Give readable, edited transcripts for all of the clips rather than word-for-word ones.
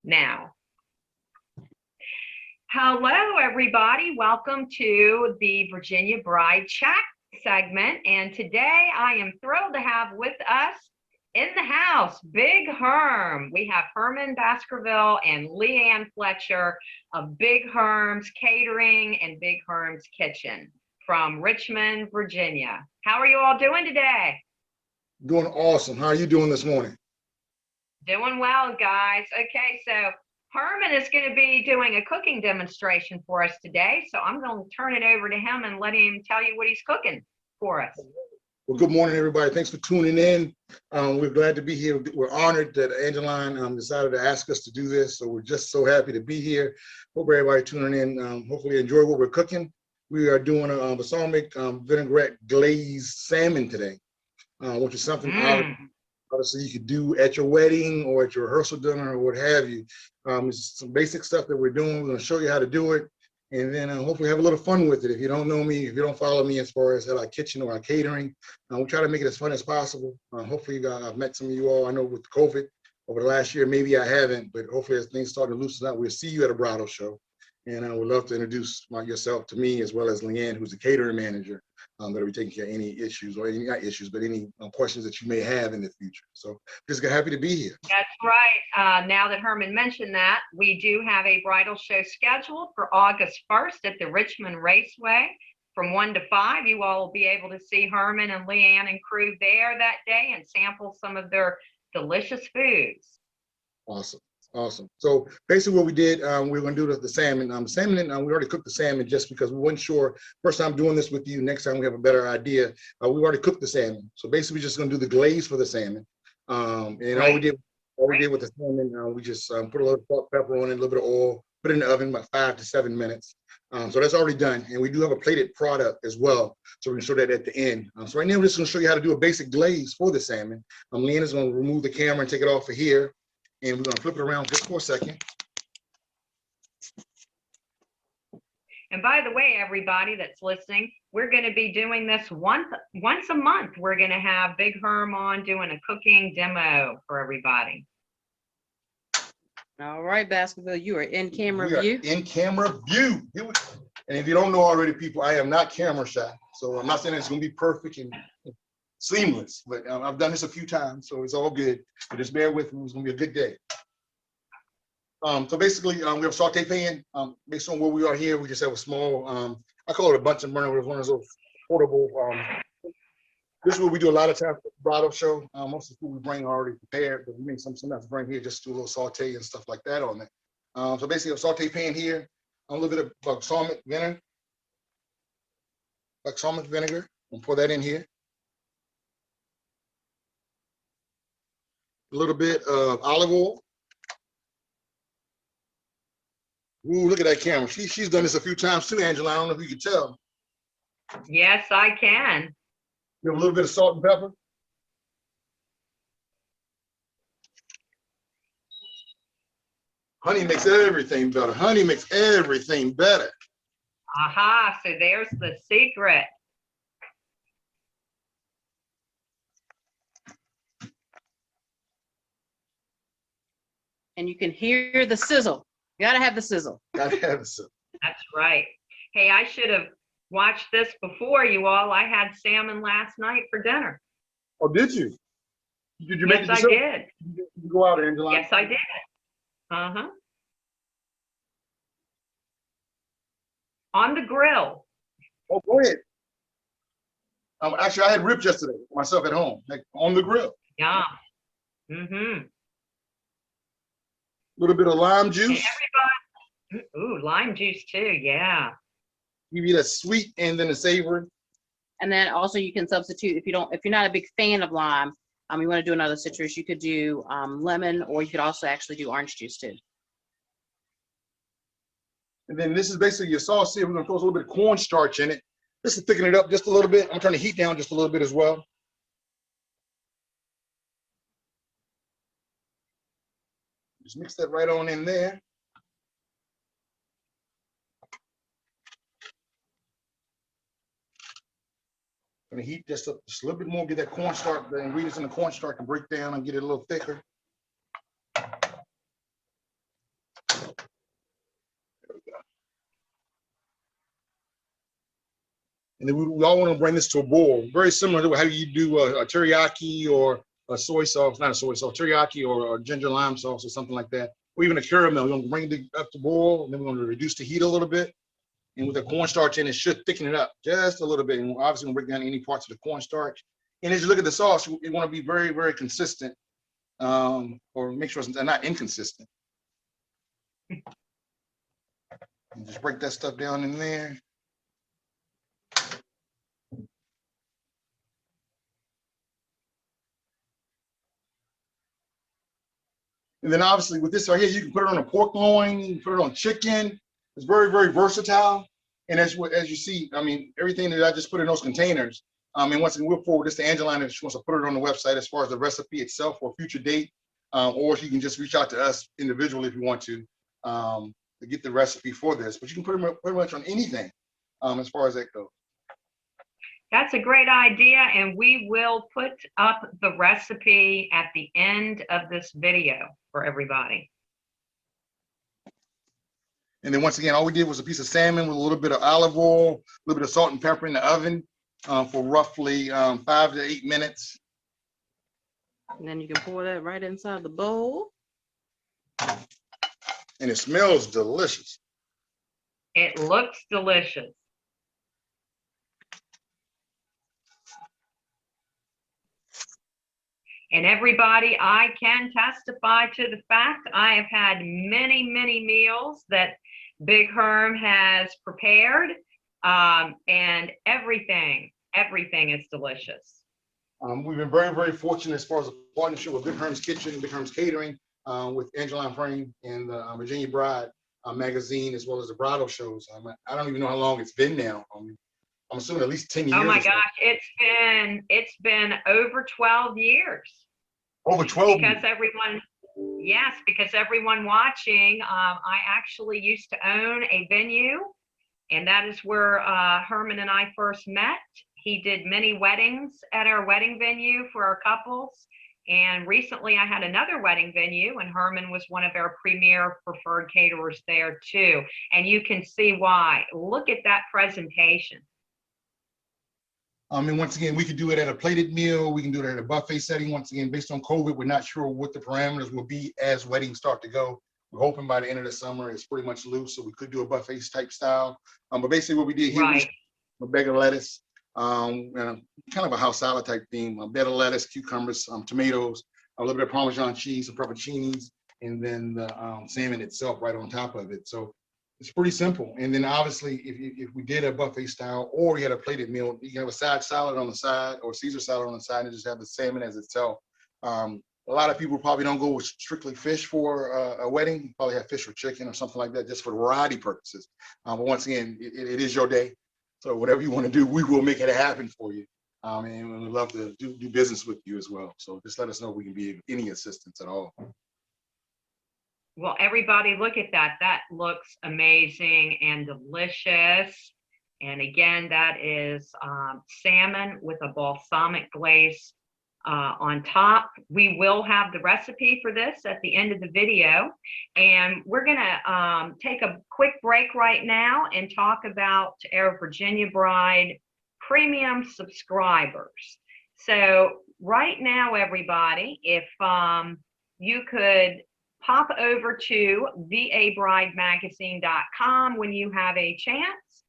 now. Hello, everybody. Welcome to the Virginia Bride Chat segment. And today I am thrilled to have with us in the house, Big Herm. We have Herman Baskerville and Leanne Fletcher of Big Herm's Catering and Big Herm's Kitchen from Richmond, Virginia. How are you all doing today? Doing awesome. How are you doing this morning? Doing well, guys. Okay, so Herman is going to be doing a cooking demonstration for us today. So I'm going to turn it over to him and let him tell you what he's cooking for us. Well, good morning, everybody. Thanks for tuning in. We're glad to be here. We're honored that Angeline decided to ask us to do this. So we're just so happy to be here. Hope everybody tuning in. Hopefully enjoy what we're cooking. We are doing a balsamic vinaigrette glazed salmon today, which is something obviously you could do at your wedding or at your rehearsal dinner or what have you. It's some basic stuff that we're doing. We're going to show you how to do it, and then hopefully have a little fun with it. If you don't know me, if you don't follow me as far as our kitchen or our catering, we try to make it as fun as possible. Hopefully I've met some of you all. I know with COVID over the last year, maybe I haven't, but hopefully as things start to loosen up, we'll see you at a bridal show. And I would love to introduce yourself to me, as well as Leanne, who's the catering manager, that'll be taking care of any issues, or any, not issues, but any questions that you may have in the future. So just happy to be here. That's right. Now that Herman mentioned that, we do have a bridal show scheduled for August 1st at the Richmond Raceway from 1 to 5. You all will be able to see Herman and Leanne and crew there that day and sample some of their delicious foods. Awesome. Awesome. So basically what we did, we're going to do the salmon. We already cooked the salmon just because we weren't sure. First time doing this with you, next time we have a better idea. We already cooked the salmon. So basically we're just going to do the glaze for the salmon. And all we did with the salmon, we just put a little salt, pepper on it, a little bit of oil, put it in the oven about 5 to 7 minutes. So that's already done. And we do have a plated product as well. So we can show that at the end. So right now we're just going to show you how to do a basic glaze for the salmon. Leanne is going to remove the camera and take it off of here. And we're going to flip it around just for a second. And by the way, everybody that's listening, we're going to be doing this once a month. We're going to have Big Herm on doing a cooking demo for everybody. All right, Baskerville, you are in camera view. In camera view. And if you don't know already, people, I am not camera shy. So I'm not saying it's going to be perfect and seamless, but I've done this a few times, so it's all good. But just bear with me, it's gonna be a good day. So basically, we have a saute pan. Based on where we are here, we just have a small, I call it a Bunsen burner, with one of those portable. This is what we do a lot of times at the bridal show. Most of the food we bring are already prepared, but we may sometimes bring here just do a little saute and stuff like that on it. So basically, a saute pan here, a little bit of balsamic vinegar. And pour that in here. A little bit of olive oil. Ooh, look at that camera. She's done this a few times too, Angela. I don't know if you can tell. Yes, I can. You have a little bit of salt and pepper. Honey makes everything better. Honey makes everything better. Aha, so there's the secret. And you can hear the sizzle. You gotta have the sizzle. Gotta have the sizzle. That's right. Hey, I should have watched this before you all. I had salmon last night for dinner. Oh, did you? Did you make it yourself? Yes, I did. Did you go out, Angela? Yes, I did. Uh-huh. On the grill. Oh, go ahead. Actually, I had ribs yesterday myself at home, like on the grill. Yeah. Mm-hmm. A little bit of lime juice. Hey, everybody. Ooh, lime juice too. Yeah. Give you that sweet and then the savory. And then also you can substitute if you're not a big fan of lime. You want to do another citrus. You could do lemon, or you could also actually do orange juice too. And then this is basically your sauce here. We're gonna throw a little bit of cornstarch in it, just to thicken it up just a little bit. I'm turning the heat down just a little bit as well. Just mix that right on in there. Gonna heat just a little bit more, get that cornstarch, the ingredients in the cornstarch can break down and get it a little thicker. And then we all want to bring this to a boil, very similar to how you do a teriyaki or a soy sauce, not a soy sauce, teriyaki or ginger lime sauce or something like that, or even a caramel. We're going to bring it up to boil, and then we're going to reduce the heat a little bit. And with the cornstarch in, it should thicken it up just a little bit. And we're obviously going to break down any parts of the cornstarch. And as you look at the sauce, you want to be very, very consistent, or make sure it's not inconsistent. And just break that stuff down in there. And then obviously with this right here, you can put it on a pork loin, you can put it on chicken. It's very, very versatile. And as you see, I mean, everything that I just put in those containers, and once again, we'll forward this to Angelina if she wants to put it on the website as far as the recipe itself or future date, or you can just reach out to us individually if you want to get the recipe for this. But you can put it pretty much on anything as far as that goes. That's a great idea, and we will put up the recipe at the end of this video for everybody. And then once again, all we did was a piece of salmon with a little bit of olive oil, a little bit of salt and pepper in the oven for roughly 5 to 8 minutes. And then you can pour that right inside the bowl. And it smells delicious. It looks delicious. And everybody, I can testify to the fact I have had many, many meals that Big Herm has prepared, and everything is delicious. We've been very, very fortunate as far as a partnership with Big Herm's Kitchen, Big Herm's Catering, with Angelina Frame and the Virginia Bride magazine, as well as the bridal shows. I don't even know how long it's been now. I'm assuming at least 10 years. Oh my gosh, it's been over 12 years. Over 12 years. Because everyone, yes, because everyone watching, I actually used to own a venue, and that is where Herman and I first met. He did many weddings at our wedding venue for our couples. And recently I had another wedding venue, and Herman was one of our premier preferred caterers there too. And you can see why. Look at that presentation. And once again, we could do it at a plated meal. We can do it at a buffet setting. Once again, based on COVID, we're not sure what the parameters will be as weddings start to go. We're hoping by the end of the summer, it's pretty much loose, so we could do a buffet type style. But basically what we did here was a bag of lettuce, and kind of a house salad type theme, a bed of lettuce, cucumbers, tomatoes, a little bit of Parmesan cheese, some pepperoncinis, and then the salmon itself right on top of it. So it's pretty simple. And then obviously, if we did a buffet style or we had a plated meal, you can have a side salad on the side or Caesar salad on the side and just have the salmon as itself. A lot of people probably don't go with strictly fish for a wedding. You probably have fish or chicken or something like that just for variety purposes. But once again, it is your day. So whatever you want to do, we will make it happen for you. And we'd love to do business with you as well. So just let us know if we can be of any assistance at all. Well, everybody look at that. That looks amazing and delicious. And again, that is salmon with a balsamic glaze on top. We will have the recipe for this at the end of the video. And we're gonna take a quick break right now and talk about our Virginia Bride premium subscribers. So right now, everybody, if you could pop over to vabridemagazine.com when you have a chance.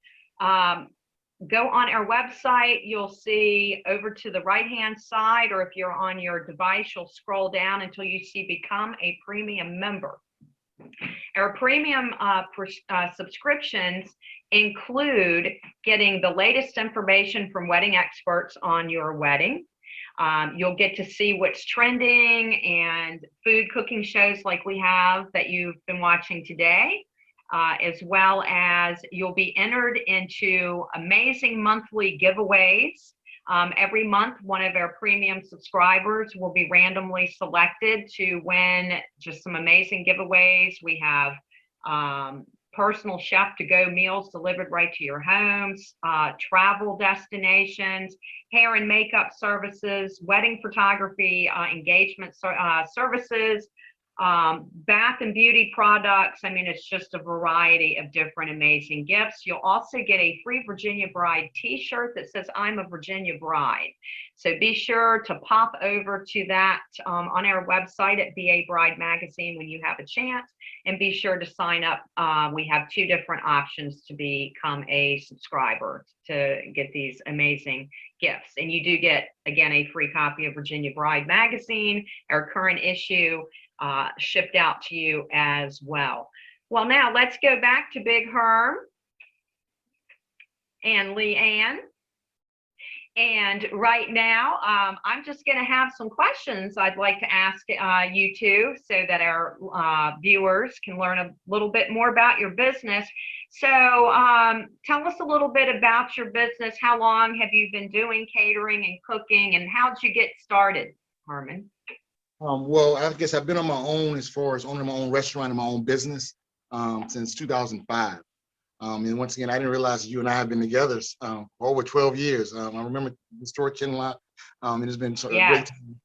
Go on our website, you'll see over to the right-hand side, or if you're on your device, you'll scroll down until you see Become a Premium Member. Our premium subscriptions include getting the latest information from wedding experts on your wedding. You'll get to see what's trending and food cooking shows like we have that you've been watching today, as well as you'll be entered into amazing monthly giveaways. Every month, one of our premium subscribers will be randomly selected to win just some amazing giveaways. We have personal chef-to-go meals delivered right to your homes, travel destinations, hair and makeup services, wedding photography, engagement services, bath and beauty products. I mean, it's just a variety of different amazing gifts. You'll also get a free Virginia Bride t-shirt that says I'm a Virginia Bride. So be sure to pop over to that on our website at VA Bride Magazine when you have a chance, and be sure to sign up. We have 2 different options to become a subscriber to get these amazing gifts. And you do get, again, a free copy of Virginia Bride Magazine, our current issue, shipped out to you as well. Well, now let's go back to Big Herm and Leanne. And right now, I'm just going to have some questions I'd like to ask you two so that our viewers can learn a little bit more about your business. So tell us a little bit about your business. How long have you been doing catering and cooking, and how did you get started, Herman? Well, I guess I've been on my own as far as owning my own restaurant and my own business since 2005. And once again, I didn't realize you and I have been together for over 12 years. I remember the store Kinlock. It has been a great time.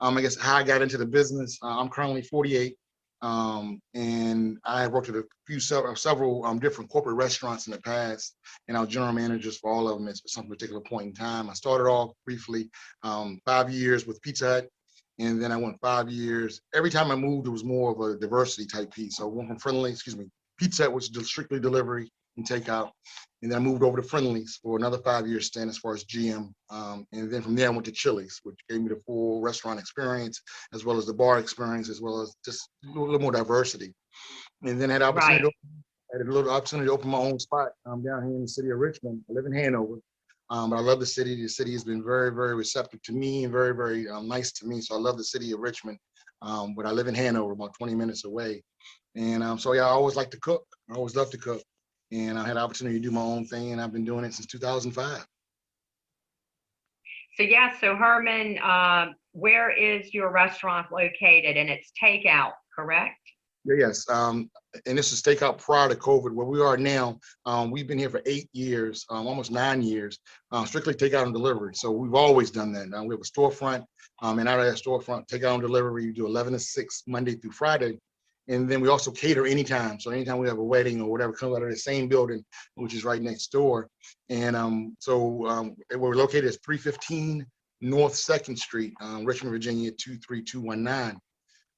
I guess how I got into the business. I'm currently 48, and I have worked at several different corporate restaurants in the past, and I was general managers for all of them at some particular point in time. I started off briefly 5 years with Pizza Hut, and then I went 5 years. Every time I moved, it was more of a diversity type piece. So I went from Pizza Hut, which is strictly delivery and takeout. And then I moved over to Friendly's for another 5-year stint as far as GM. And then from there, I went to Chili's, which gave me the full restaurant experience, as well as the bar experience, as well as just a little more diversity. And then I had a little opportunity to open my own spot down here in the city of Richmond. I live in Hanover. But I love the city. The city has been very, very receptive to me and very, very nice to me. So I love the city of Richmond. But I live in Hanover, about 20 minutes away. And so, yeah, I always like to cook. I always love to cook. And I had the opportunity to do my own thing, and I've been doing it since 2005. So, yeah, so Herman, where is your restaurant located? And it's takeout, correct? Yes, and this is takeout prior to COVID. Where we are now, we've been here for 8 years, almost 9 years, strictly takeout and delivery. So we've always done that. Now we have a storefront, and out of that storefront, takeout and delivery, you do 11 to 6, Monday through Friday. And then we also cater anytime. So anytime we have a wedding or whatever comes out of the same building, which is right next door. And we're located at 315 North 2nd Street, Richmond, Virginia, 23219.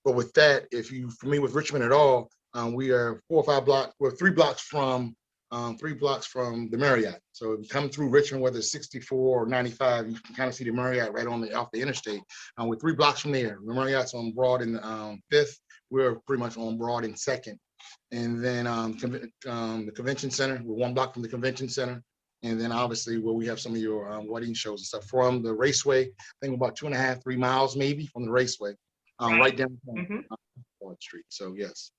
But with that, if you're familiar with Richmond at all, we are 4 or 5 blocks, we're 3 blocks from the Marriott. So if you come through Richmond, whether it's 64 or 95, you can kind of see the Marriott right off the interstate. We're 3 blocks from there. The Marriott's on Broad in 5th. We're pretty much on Broad in 2nd. And then the convention center, we're 1 block from the convention center. And then obviously where we have some of your wedding shows and stuff from the raceway, I think about 2.5, 3 miles maybe from the raceway, right down Broad Street. So yes.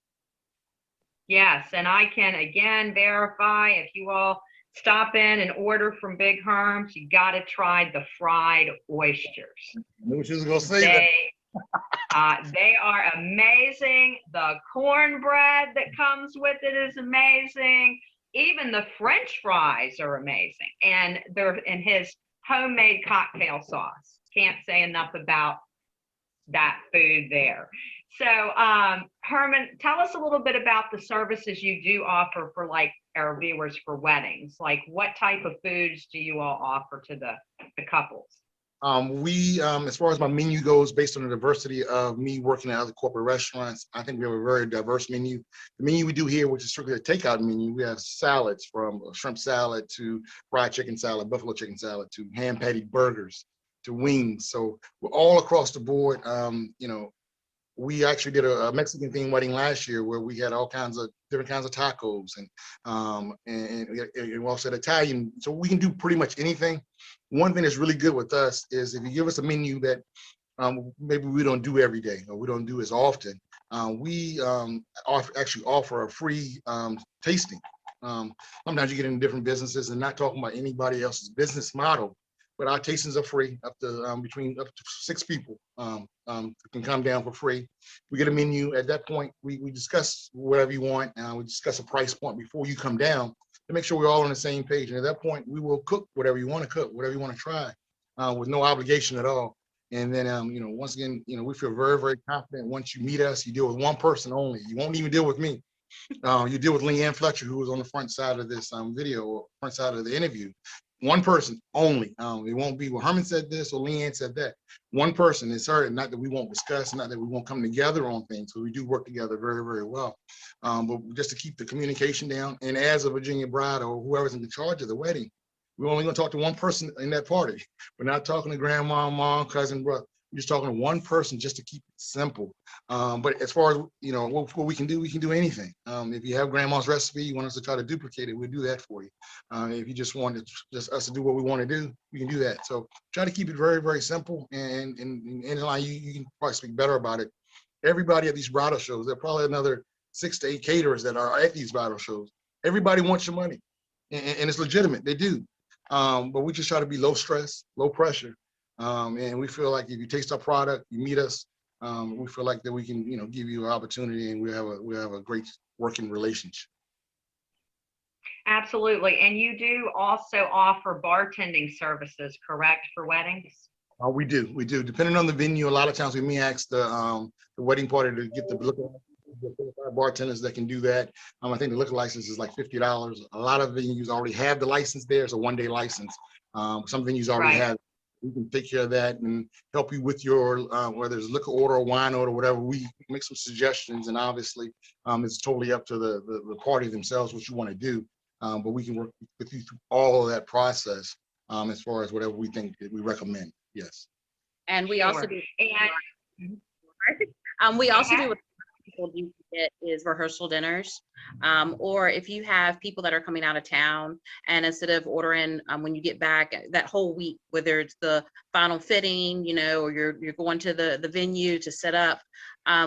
Yes, and I can again verify, if you all stop in and order from Big Herm's, you got to try the fried oysters. I knew she was going to say that. They are amazing. The cornbread that comes with it is amazing. Even the French fries are amazing. And they're in his homemade cocktail sauce. Can't say enough about that food there. So Herman, tell us a little bit about the services you do offer for like our viewers for weddings. Like what type of foods do you all offer to the couples? As far as my menu goes, based on the diversity of me working at other corporate restaurants, I think we have a very diverse menu. The menu we do here, which is strictly a takeout menu, we have salads from shrimp salad to fried chicken salad, buffalo chicken salad, to hand patty burgers, to wings. So we're all across the board. We actually did a Mexican themed wedding last year where we had all kinds of different kinds of tacos and we also had Italian. So we can do pretty much anything. One thing that's really good with us is if you give us a menu that maybe we don't do every day or we don't do as often, we actually offer a free tasting. Sometimes you get into different businesses and not talking about anybody else's business model, but our tastings are free up to 6 people can come down for free. We get a menu. At that point, we discuss whatever you want. We discuss a price point before you come down to make sure we're all on the same page. And at that point, we will cook whatever you want to cook, whatever you want to try, with no obligation at all. And then, once again, we feel very, very confident. Once you meet us, you deal with one person only. You won't even deal with me. You deal with Leanne Fletcher, who was on the front side of this video, or front side of the interview. One person only. It won't be, well, Herman said this or Leanne said that. One person is her, not that we won't discuss, not that we won't come together on things, but we do work together very, very well. But just to keep the communication down, and as a Virginia bride or whoever's in charge of the wedding, we're only going to talk to one person in that party. We're not talking to grandma, mom, cousin, brother. We're just talking to one person just to keep it simple. But as far as, what we can do anything. If you have grandma's recipe, you want us to try to duplicate it, we'll do that for you. If you just want us to do what we want to do, we can do that. So try to keep it very, very simple. And Angeline, you can probably speak better about it. Everybody at these bridal shows, there are probably another 6 to 8 caterers that are at these bridal shows. Everybody wants your money, and it's legitimate. They do. But we just try to be low stress, low pressure. And we feel like if you taste our product, you meet us, we feel like that we can, give you an opportunity, and we have a great working relationship. Absolutely. And you do also offer bartending services, correct, for weddings? We do. Depending on the venue, a lot of times we may ask the wedding party to get the liquor bartenders that can do that. I think the liquor license is like $50. A lot of venues already have the license there. It's a one-day license. Some venues already have. We can take care of that and help you with your whether it's liquor order or wine order, whatever. We make some suggestions, and obviously it's totally up to the party themselves what you want to do. But we can work with you through all of that process as far as whatever we think that we recommend. Yes. And we also do. And we also do what people do get is rehearsal dinners, or if you have people that are coming out of town, and instead of ordering when you get back that whole week, whether it's the final fitting, or you're going to the venue to set up,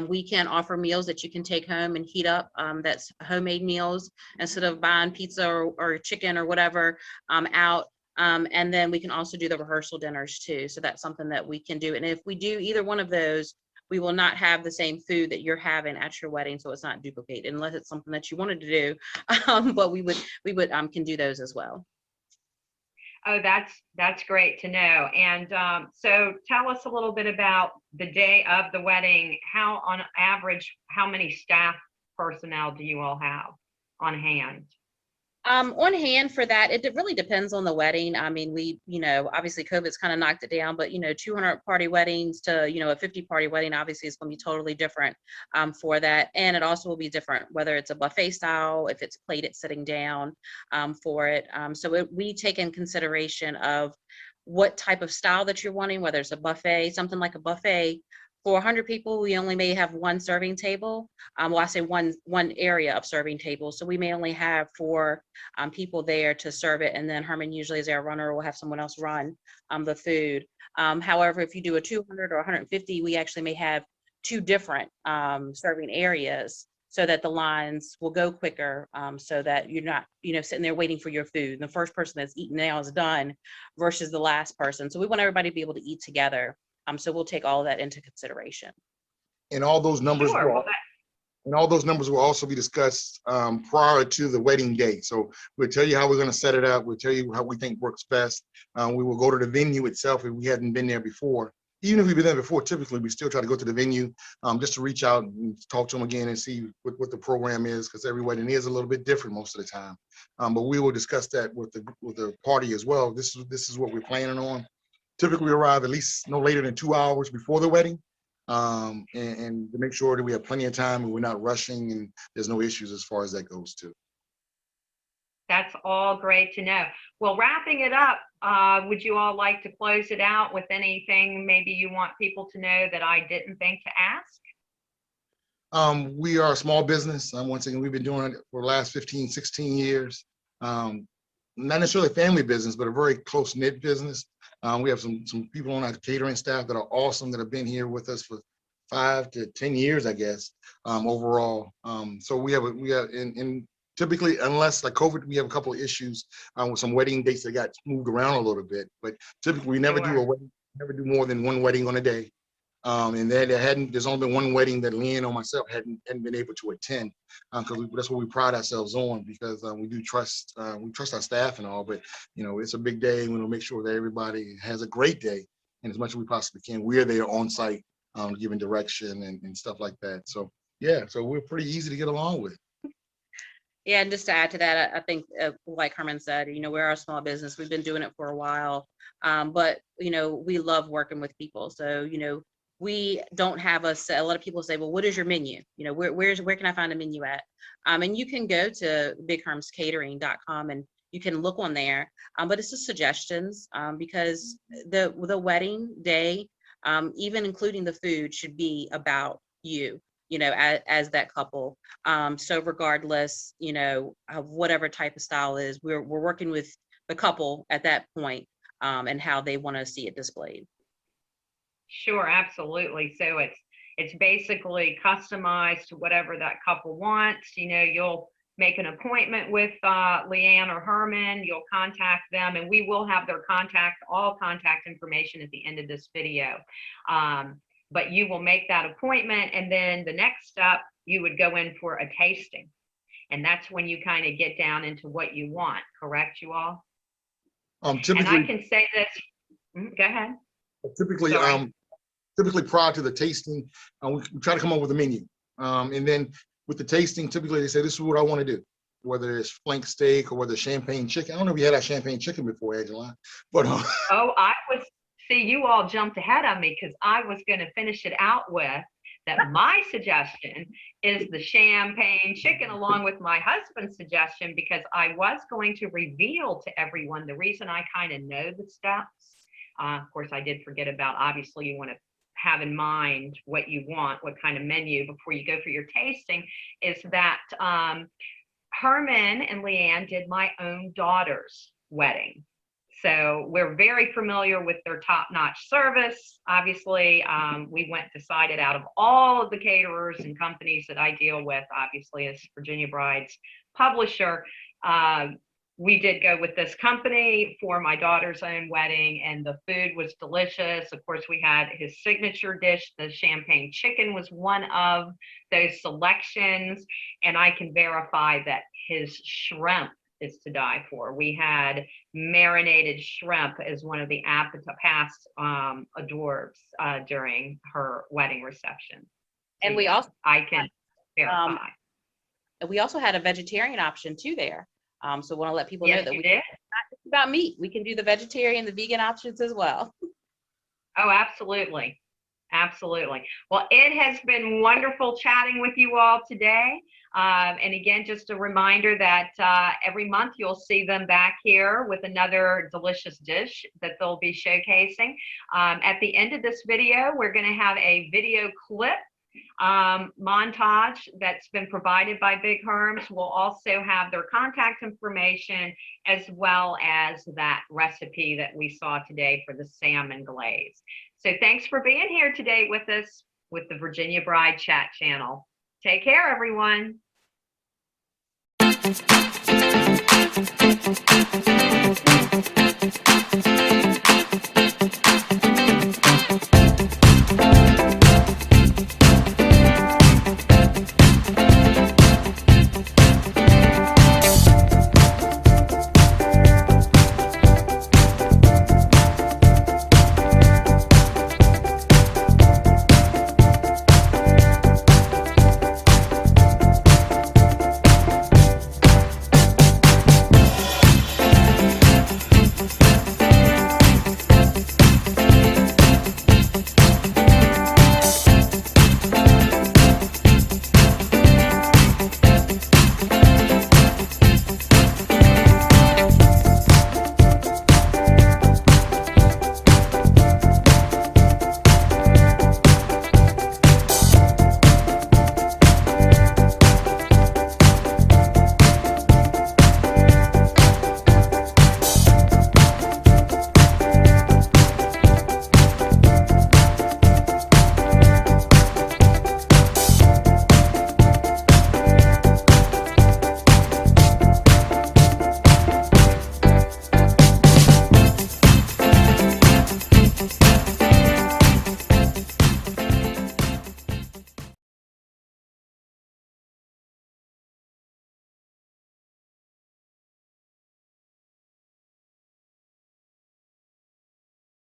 we can offer meals that you can take home and heat up. That's homemade meals instead of buying pizza or chicken or whatever out. And then we can also do the rehearsal dinners too. So that's something that we can do. And if we do either one of those, we will not have the same food that you're having at your wedding, so it's not duplicated unless it's something that you wanted to do. But we would can do those as well. Oh, that's great to know. And so tell us a little bit about the day of the wedding. How, on average, how many staff personnel do you all have on hand? On hand for that, it really depends on the wedding. I mean, we, obviously COVID's kind of knocked it down, but 200 party weddings to, a 50 party wedding, obviously it's going to be totally different for that. And it also will be different, whether it's a buffet style, if it's plated sitting down for it. So we take in consideration of what type of style that you're wanting, whether it's a buffet, something like a buffet. For 100 people, we only may have one serving table. Well, I say one area of serving tables. So we may only have 4 people there to serve it. And then Herman usually is our runner, will have someone else run the food. However, if you do a 200 or 150, we actually may have 2 different serving areas so that the lines will go quicker, so that you're not, sitting there waiting for your food. The first person that's eating now is done versus the last person. So we want everybody to be able to eat together. So we'll take all of that into consideration. And all those numbers will also be discussed prior to the wedding day. So we'll tell you how we're going to set it up. We'll tell you how we think works best. We will go to the venue itself if we hadn't been there before. Even if we've been there before, typically we still try to go to the venue just to reach out and talk to them again and see what the program is, because every wedding is a little bit different most of the time. But we will discuss that with the party as well. This is what we're planning on. Typically, we arrive at least no later than 2 hours before the wedding, and to make sure that we have plenty of time and we're not rushing and there's no issues as far as that goes too. That's all great to know. Well, wrapping it up, would you all like to close it out with anything maybe you want people to know that I didn't think to ask? We are a small business. Once again, we've been doing it for the last 15, 16 years. Not necessarily a family business, but a very close-knit business. We have some people on our catering staff that are awesome, that have been here with us for 5 to 10 years, I guess, overall. So we have and typically, unless like COVID, we have a couple of issues with some wedding dates that got moved around a little bit. But typically, we never do a wedding, never do more than one wedding on a day. And there's only been one wedding that Leanne or myself hadn't been able to attend, because that's what we pride ourselves on, because we do trust our staff and all, but it's a big day. We want to make sure that everybody has a great day, and as much as we possibly can. We're there on site, giving direction and stuff like that. So yeah, so we're pretty easy to get along with. Yeah, and just to add to that, I think, like Herman said, we're a small business. We've been doing it for a while, but we love working with people. So we don't have a lot of people say, well, what is your menu? Where can I find a menu at? And you can go to bighermscatering.com and you can look on there, but it's just suggestions, because the wedding day, even including the food, should be about you. As that couple. So regardless, of whatever type of style is, we're working with the couple at that point, and how they want to see it displayed. Sure, absolutely. So it's basically customized to whatever that couple wants. You'll make an appointment with Leanne or Herman. You'll contact them, and we will have their all contact information at the end of this video. But you will make that appointment, and then the next step, you would go in for a tasting. And that's when you kind of get down into what you want, correct, you all? Typically, and I can say this, go ahead. Typically prior to the tasting, we try to come up with a menu. And then with the tasting, typically they say, this is what I want to do, whether it's flank steak or whether it's champagne chicken. I don't know if you had that champagne chicken before, Angela, but see, you all jumped ahead of me, because I was going to finish it out with that my suggestion is the champagne chicken, along with my husband's suggestion, because I was going to reveal to everyone the reason I kind of know the steps. Of course, I did forget about, obviously, you want to have in mind what you want, what kind of menu before you go for your tasting, is that Herman and Leanne did my own daughter's wedding. So we're very familiar with their top-notch service. Obviously, we decided out of all of the caterers and companies that I deal with, obviously as Virginia Bride's publisher, we did go with this company for my daughter's own wedding, and the food was delicious. Of course, we had his signature dish. The champagne chicken was one of those selections, and I can verify that his shrimp is to die for. We had marinated shrimp as one of the past hors d'oeuvres during her wedding reception. And so we also, I can verify. We also had a vegetarian option too there. So I want to let people know that it's not just about meat. We can do the vegetarian, the vegan options as well. Oh, absolutely. Absolutely. Well, it has been wonderful chatting with you all today. And again, just a reminder that every month you'll see them back here with another delicious dish that they'll be showcasing. At the end of this video, we're going to have a video clip montage that's been provided by Big Herm's. We'll also have their contact information, as well as that recipe that we saw today for the salmon glaze. So thanks for being here today with us with the Virginia Bride Chat channel. Take care, everyone.